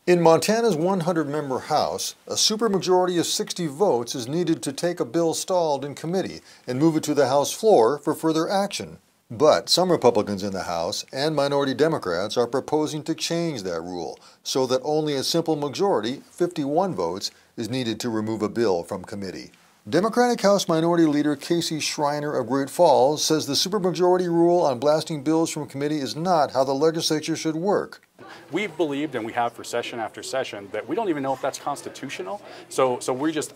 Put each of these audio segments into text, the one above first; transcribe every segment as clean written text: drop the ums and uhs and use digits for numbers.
In Montana's 100-member House, a supermajority of 60 votes is needed to take a bill stalled in committee and move it to the House floor for further action. But some Republicans in the House and minority Democrats are proposing to change that rule so that only a simple majority, 51 votes, is needed to remove a bill from committee. Democratic House Minority Leader Casey Schreiner of Great Falls says the supermajority rule on blasting bills from committee is not how the legislature should work. We've believed, and we have for session after session, that we don't even know if that's constitutional. So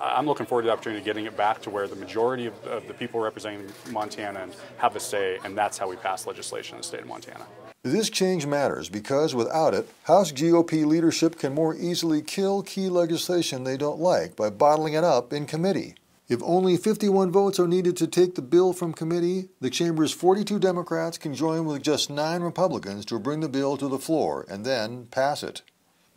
I'm looking forward to the opportunity of getting it back to where the majority of the people representing Montana have a say, and that's how we pass legislation in the state of Montana. This change matters because without it, House GOP leadership can more easily kill key legislation they don't like by bottling it up in committee. If only 51 votes are needed to take the bill from committee, the chamber's 42 Democrats can join with just 9 Republicans to bring the bill to the floor and then pass it.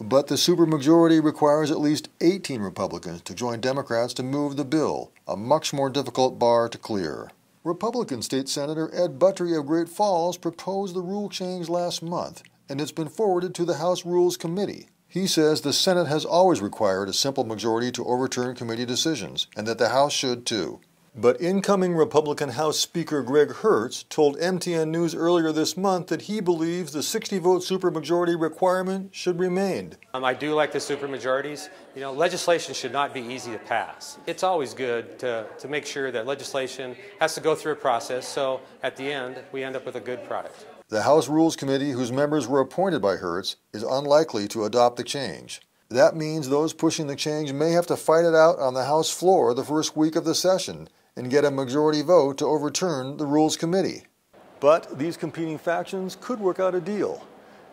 But the supermajority requires at least 18 Republicans to join Democrats to move the bill, a much more difficult bar to clear. Republican State Senator Ed Buttrey of Great Falls proposed the rule change last month, and it's been forwarded to the House Rules Committee. He says the Senate has always required a simple majority to overturn committee decisions, and that the House should too. But incoming Republican House Speaker Greg Hertz told MTN News earlier this month that he believes the 60-vote supermajority requirement should remain. I do like the supermajorities. You know, legislation should not be easy to pass. It's always good to make sure that legislation has to go through a process, so at the end we end up with a good product. The House Rules Committee, whose members were appointed by Hertz, is unlikely to adopt the change. That means those pushing the change may have to fight it out on the House floor the first week of the session and get a majority vote to overturn the Rules Committee. But these competing factions could work out a deal,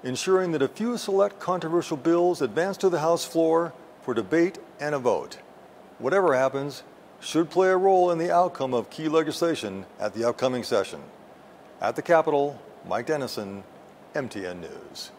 ensuring that a few select controversial bills advance to the House floor for debate and a vote. Whatever happens, should play a role in the outcome of key legislation at the upcoming session. At the Capitol, Mike Dennison, MTN News.